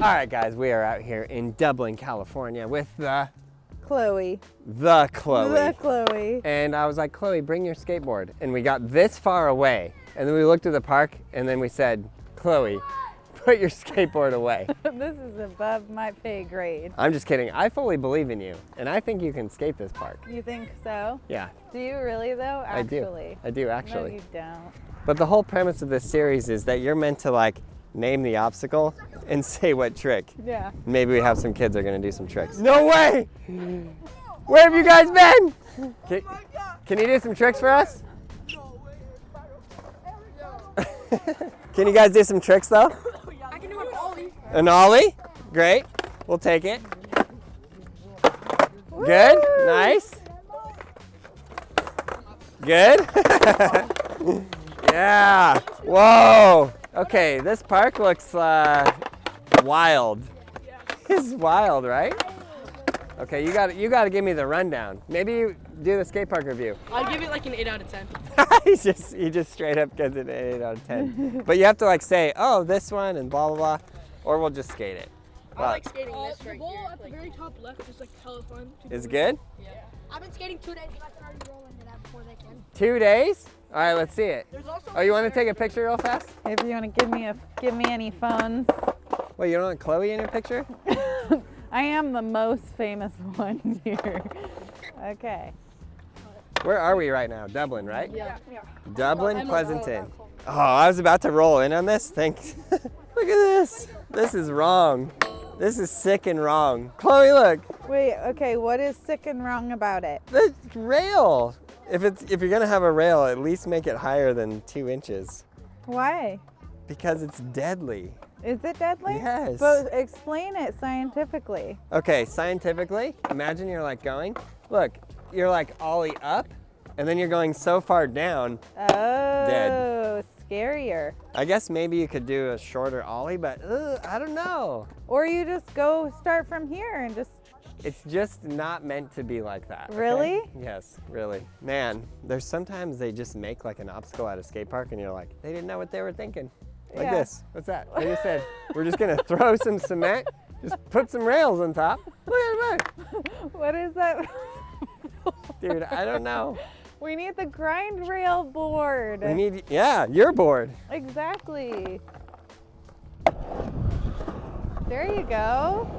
All right, guys, we are out here in Dublin, California with Chloe. The Chloe. The Chloe. And I was like, Chloe, bring your skateboard. And we got this far away. And then we looked at the park and then we said, Chloe, put your skateboard away. This is above my pay grade. I'm just kidding. I fully believe in you. And I think you can skate this park. You think so? Yeah. Do you really though? Actually. I do actually. No, you don't. But the whole premise of this series is that you're meant to like name the obstacle and say what trick. Yeah. Maybe we have some kids that are gonna do some tricks. No way! Where have you guys been? Can you do some tricks for us? Can you guys do some tricks though? I can do an ollie. An ollie? Great. We'll take it. Good. Woo! Nice. Good. Yeah. Whoa. Okay, this park looks wild. It's wild, right? Okay, you got to give me the rundown. Maybe you do the skate park review. I'll give it like an 8 out of 10. he just straight up gives it an 8 out of 10. But you have to like say, oh, this one and blah blah blah, or we'll just skate it. I like skating this right the wall here. at the very top left is like hella fun. Is good? Yeah. I've been skating 2 days and I can already roll into that before they can. 2 days? All right, let's see it. There's also Oh, you want to take a picture real fast? If you want to give me any phones. Wait, you don't want Chloe in your picture? I am the most famous one here. Okay. Where are we right now? Dublin, right? Yeah. Dublin, Pleasanton. Oh, I was about to roll in on this. Thanks. Look at this. This is wrong. This is sick and wrong. Chloe, look. Wait, okay, what is sick and wrong about it? The rail. If you're gonna have a rail, at least make it higher than 2 inches. Why? Because it's deadly. Is it deadly? Yes. But explain it scientifically. Okay, scientifically, imagine you're like going. Look, you're like ollie up, and then you're going so far down. Oh, scarier. I guess maybe you could do a shorter ollie, but I don't know. Or you just start from here and just. It's just not meant to be like that. Okay? Really? Yes, really. Man, there's sometimes they just make like an obstacle at a skate park and you're like, they didn't know what they were thinking. Like Yeah. this. What's that? They just said, we're just gonna throw some cement, just put some rails on top. Look at it. What is that? Dude, I don't know. We need the grind rail board. We need, yeah, your board. Exactly. There you go.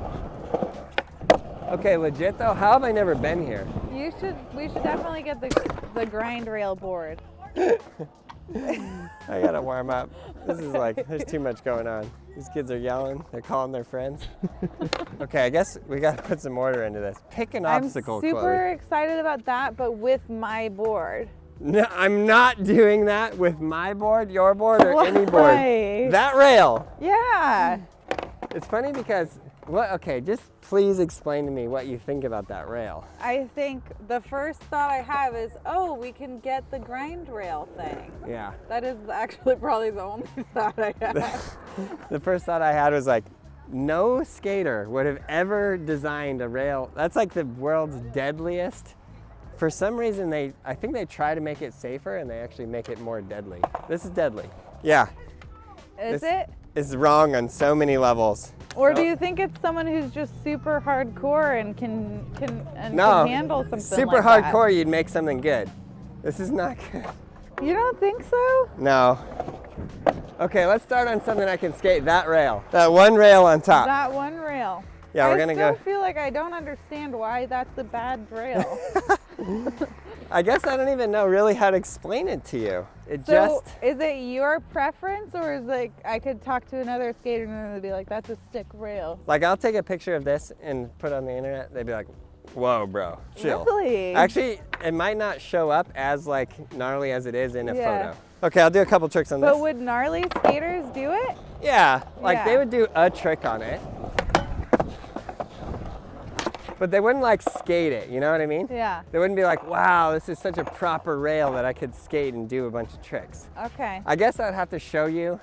Okay, legit though, how have I never been here? We should definitely get the grind rail board. I gotta warm up. This is like, there's too much going on. These kids are yelling, they're calling their friends. Okay, I guess we gotta put some order into this. Pick an obstacle, I'm super Chloe. excited about that, but with my board. No, I'm not doing that with my board, your board, or any board. Why? That rail. Yeah. It's funny because, okay, just please explain to me what you think about that rail. I think the first thought I have is, oh, we can get the grind rail thing. Yeah. That is actually probably the only thought I have. The first thought I had was like, no skater would have ever designed a rail. That's like the world's deadliest. For some reason, I think they try to make it safer and they actually make it more deadly. This is deadly. Yeah. Is it? It's wrong on so many levels. Or So- do you think it's someone who's just super hardcore and can No, handle something super like hardcore, you'd make something good. This is not good. that? You don't think so? No. Okay, let's start on something I can skate. That rail. That one rail on top. That one rail. Yeah, we're gonna I go. still feel like I don't understand why that's a bad rail. I guess I don't even know really how to explain it to you. It So just, is it your preference, or is like I could talk to another skater and they'd be like, that's a sick rail? like I'll take a picture of this and put it on the internet. They'd be like, whoa, bro, chill. Really? Actually, it might not show up as like gnarly as it is in a Yeah. photo. Okay, I'll do a couple tricks on this. But would gnarly skaters do it? Yeah, like Yeah. they would do a trick on it. But they wouldn't like skate it, you know what I mean? Yeah. They wouldn't be like, wow, this is such a proper rail that I could skate and do a bunch of tricks. Okay. I guess I'd have to show you.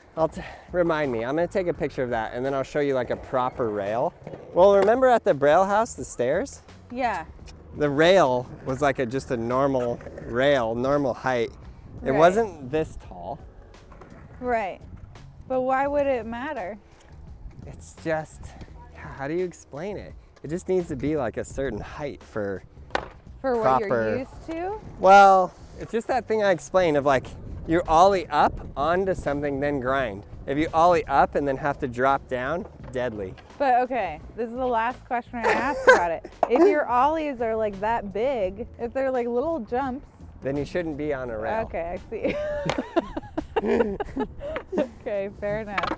Remind me, I'm gonna take a picture of that and then I'll show you like a proper rail. Well, remember at the Braille house, the stairs? Yeah. The rail was like just a normal rail, normal height. It Right. wasn't this tall. Right. But why would it matter? it's just, how do you explain it? It just needs to be like a certain height for For what proper. you're used to? Well, it's just that thing I explained of like, you ollie up onto something, then grind. If you ollie up and then have to drop down, deadly. But okay, this is the last question I asked about it. If your ollies are like that big, if they're like little jumps, Then you shouldn't be on a rail. okay, I see. Okay, fair enough.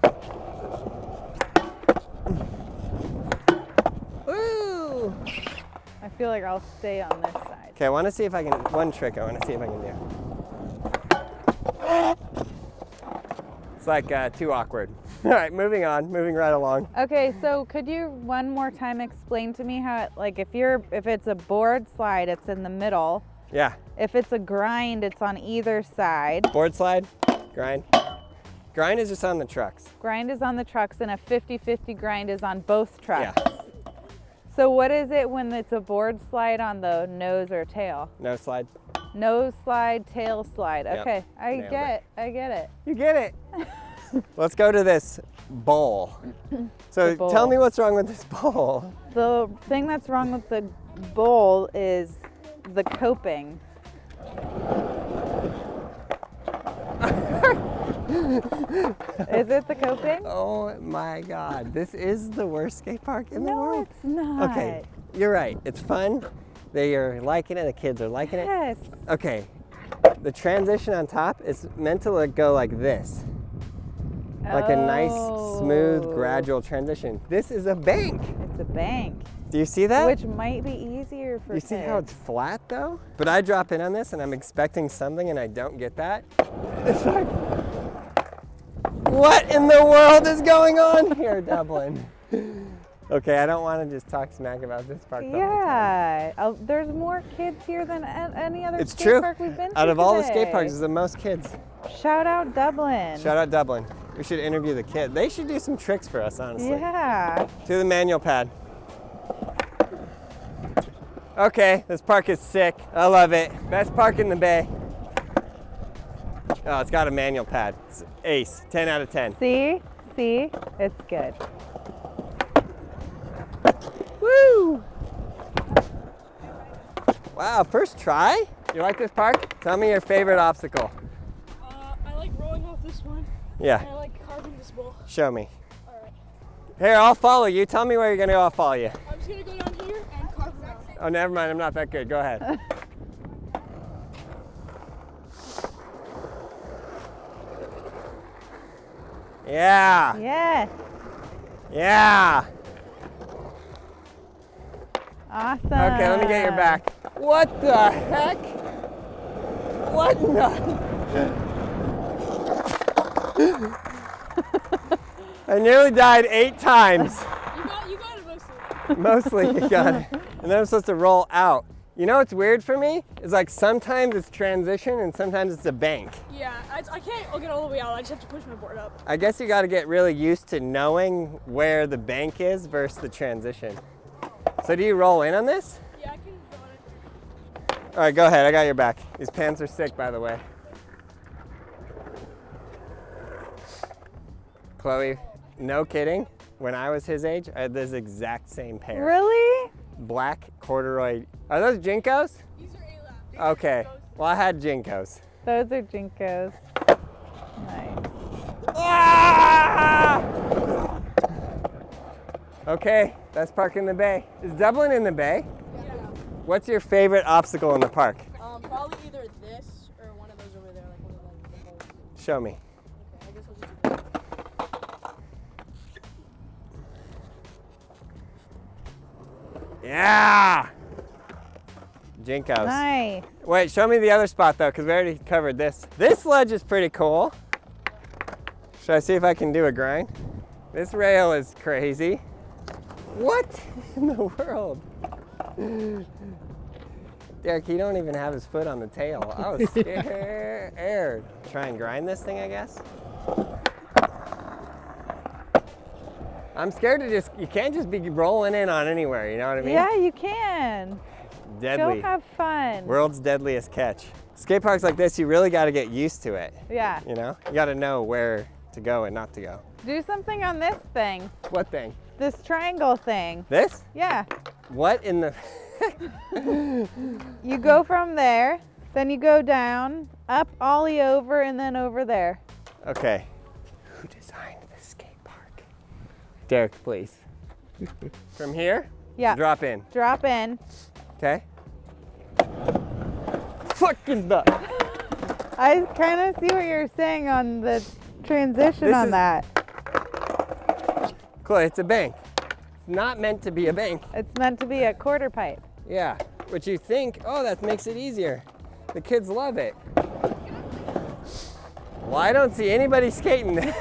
Woo! I feel like I'll stay on this side. Okay, I want to see if I can, one trick I want to see if I can do. It's like too awkward. All right, moving on, moving right along. Okay, so could you one more time explain to me how it, like if it's a board slide, it's in the middle. Yeah, If it's a grind, it's on either side. board slide, grind. Grind is just on the trucks. Grind is on the trucks and a 50-50 grind is on both trucks. Yeah, So what is it when it's a board slide on the nose or tail? no slide. Nose slide, tail slide. Yep, Okay, I nailed get it. You get it. Let's go to this bowl. So The bowl. tell me what's wrong with this bowl. The thing that's wrong with the bowl is the coping. Is it the coping? Oh my God, this is the worst skate park in the No, world. it's not. Okay, you're right. It's fun. They are liking it. The kids are liking it. Yes. Okay, the transition on top is meant to go like this. Like a nice, smooth, Oh. gradual transition. This is a bank. It's a bank, Do you see that? which might be easier for You kids. see how it's flat though? But I drop in on this and I'm expecting something and I don't get that. It's like, what in the world is going on here, Dublin? Okay, I don't want to just talk smack about this park the whole time. Yeah, there's more kids here than any other It's skate true. park we've been to Out of all the today. skate parks, it's the most kids. Shout out Dublin. Shout out Dublin. We should interview the kid. They should do some tricks for us, honestly. Yeah. To the manual pad. Okay, this park is sick. I love it. Best park in the bay. Oh, it's got a manual pad. It's ace. 10 out of 10. See, it's good. Woo! Wow, first try? You like this park? Tell me your favorite obstacle. I like rolling off this one. And Yeah, I like carving this bowl. show me. Alright. Here, I'll follow you. Tell me where you're gonna go, I'll follow you. I'm just gonna go down here and carve around. Oh, never mind, I'm not that good. Go ahead. Yeah, Yes. yeah. Awesome. Okay, let me get your back. What the heck? What in the? I nearly died 8 times. You got it mostly. Mostly you got it. And then I'm supposed to roll out. You know what's weird for me? Is like sometimes it's transition and sometimes it's a bank. Yeah, I can't get all the way out. I just have to push my board up. I guess you got to get really used to knowing where the bank is versus the transition. So do you roll in on this? Yeah, I can go on it. All right, go ahead. I got your back. These pants are sick, by the way. Chloe, no kidding. When I was his age, I had this exact same pair. Really? Black corduroy. Are those Jinkos? These are A-lap. Okay. Well, I had Jinkos. Those are Jinkos. Nice. Ah! Okay, that's park in the bay. Is Dublin in the bay? Yeah. What's your favorite obstacle in the park? Probably either this or one of those over there, like one of the holes. Show me. Okay, I guess I'll just Yeah! Jinkos. Nice. Wait, show me the other spot though, because we already covered this. This ledge is pretty cool. Should I see if I can do a grind? This rail is crazy. What in the world? Derek, he don't even have his foot on the tail. I was scared. Try and grind this thing, I guess. I'm scared to you can't just be rolling in on anywhere, you know what I mean? Yeah, you can. Deadly. Go have fun. World's deadliest catch. Skate parks like this, you really got to get used to it. Yeah. You know, you got to know where to go and not to go. Do something on this thing. What thing? This triangle thing. This? Yeah. What in the... You go from there, then you go down, up, ollie over, and then over there. Okay. Who designed this skate park? Derek, please. From here? Yeah. Drop in. Drop in. Okay. Fucking duck. I kind of see what you're saying on the transition on that. Chloe, it's a bank. It's not meant to be a bank. It's meant to be a quarter pipe. Yeah. But you think, oh, that makes it easier. The kids love it. Well, I don't see anybody skating this.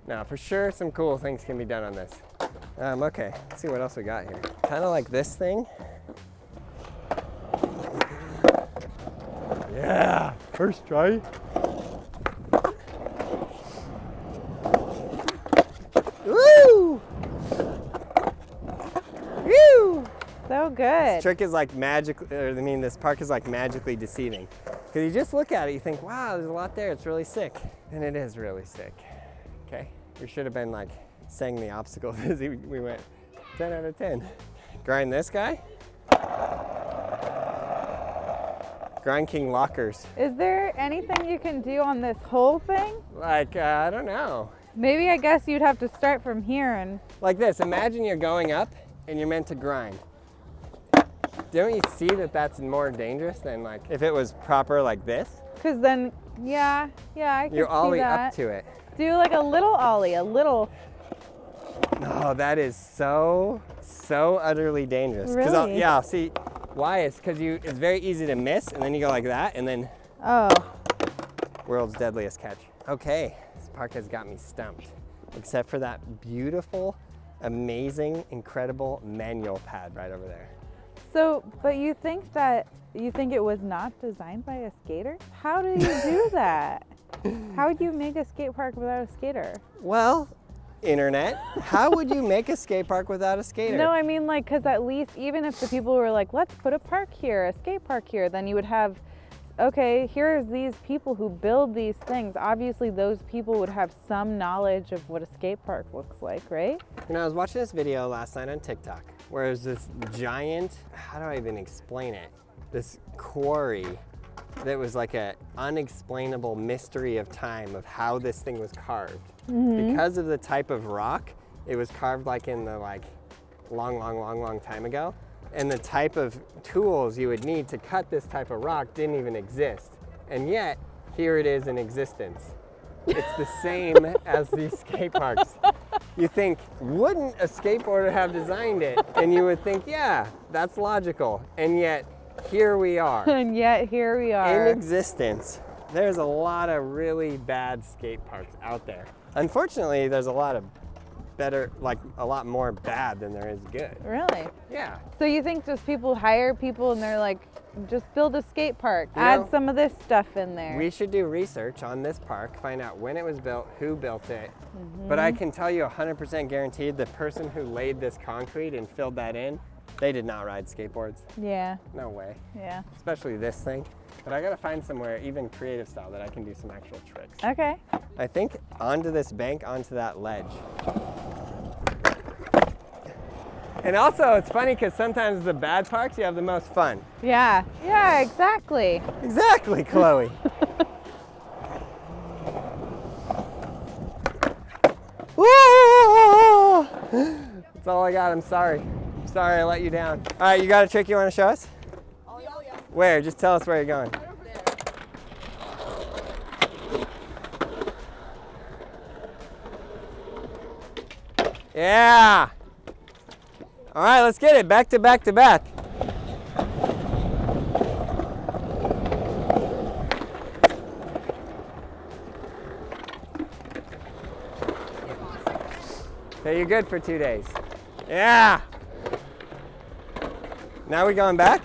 Now, for sure, some cool things can be done on this. Okay, let's see what else we got here. Kind of like this thing. Yeah, first try. Woo! Woo! So good. This trick is like this park is like magically deceiving. Because you just look at it, you think, wow, there's a lot there, it's really sick. And it is really sick. Okay, we should have been like saying the obstacles as we went 10 out of 10. Grind this guy. Grind King lockers. Is there anything you can do on this whole thing? Like, I don't know. Maybe I guess you'd have to start from here and... Like this, imagine you're going up and you're meant to grind. Don't you see that that's more dangerous than like if it was proper like this? Because then, yeah, I can You're see ollie that. up to it. Do like a little ollie, a little... No, that is so utterly dangerous. Really? Yeah, see, why? It's because it's very easy to miss, and then you go like that, and then Oh. world's deadliest catch. Okay, this park has got me stumped, except for that beautiful, amazing, incredible manual pad right over there. So, but you think it was not designed by a skater? How do you do that? How would you make a skate park without a skater? Well, internet, how would you make a skate park without a skater? No, I mean like, because at least even if the people were like, let's put a park here, a skate park here, then you would have, okay, here's these people who build these things. Obviously, those people would have some knowledge of what a skate park looks like, right? You know, I was watching this video last night on TikTok where there's this giant, how do I even explain it? This quarry that was like an unexplainable mystery of time of how this thing was carved. Mm-hmm. Because of the type of rock, it was carved like in the long time ago. And the type of tools you would need to cut this type of rock didn't even exist. And yet, here it is in existence. It's the same as these skate parks. You think, wouldn't a skateboarder have designed it? And you would think, yeah, that's logical. And yet, here we are. And yet here we are. In existence. There's a lot of really bad skate parks out there. Unfortunately, there's a lot of a lot more bad than there is good. Really? Yeah. So you think just people hire people and they're like, just build a skate park, You add know, some of this stuff in there. We should do research on this park, find out when it was built, who built it. But I can tell you 100% guaranteed the person who laid this concrete and filled that in, they did not ride skateboards. Yeah, No way. yeah. Especially this thing. But I gotta find somewhere, even creative style, that I can do some actual tricks. Okay. I think onto this bank, onto that ledge. And also, it's funny because sometimes the bad parks, you have the most fun. Yeah, yeah, exactly. Exactly, Chloe. Woo! That's all I got, I'm sorry. I'm sorry I let you down. All right, you got a trick you want to show us? Oh, yeah. Where? Just tell us where you're going. Right over there. Yeah! All right, let's get it. Back to back to back. Okay, you're good for 2 days. Yeah! Now we going back?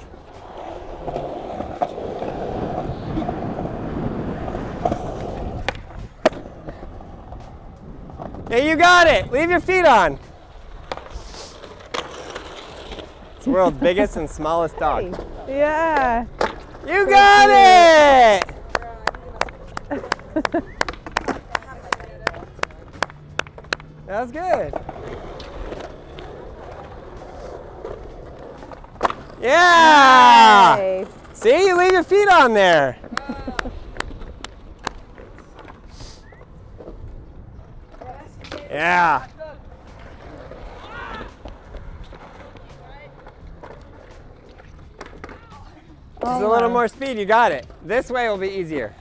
Hey, you got it. Leave your feet on. It's the world's biggest and smallest dog. Yeah. You got it! That was good. Yeah! Nice. See, you leave your feet on there. Yeah. Just a little more speed, you got it. This way will be easier.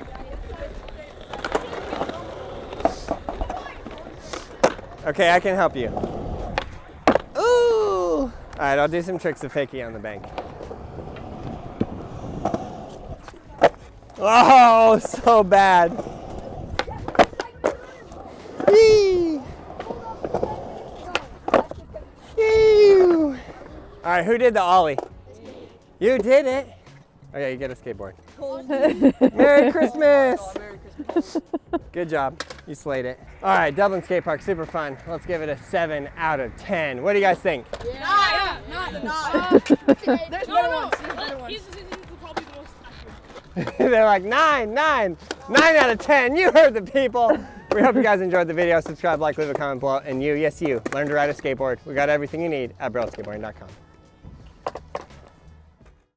Okay, I can help you. Ooh! All right, I'll do some tricks of fakie on the bank. Oh, so bad. Yee. Ew. All right, who did the ollie? You did it. Okay, you get a skateboard. Merry Christmas. Good job. You slayed it. All right, Dublin skate park, super fun. Let's give it a 7 out of 10. What do you guys think? Yeah. There's better ones. He's probably the most accurate. They're like 9 out of 10. You heard the people. We hope you guys enjoyed the video. Subscribe, like, leave a comment below. And you, yes you, learn to ride a skateboard. We got everything you need at BrailleSkateboarding.com.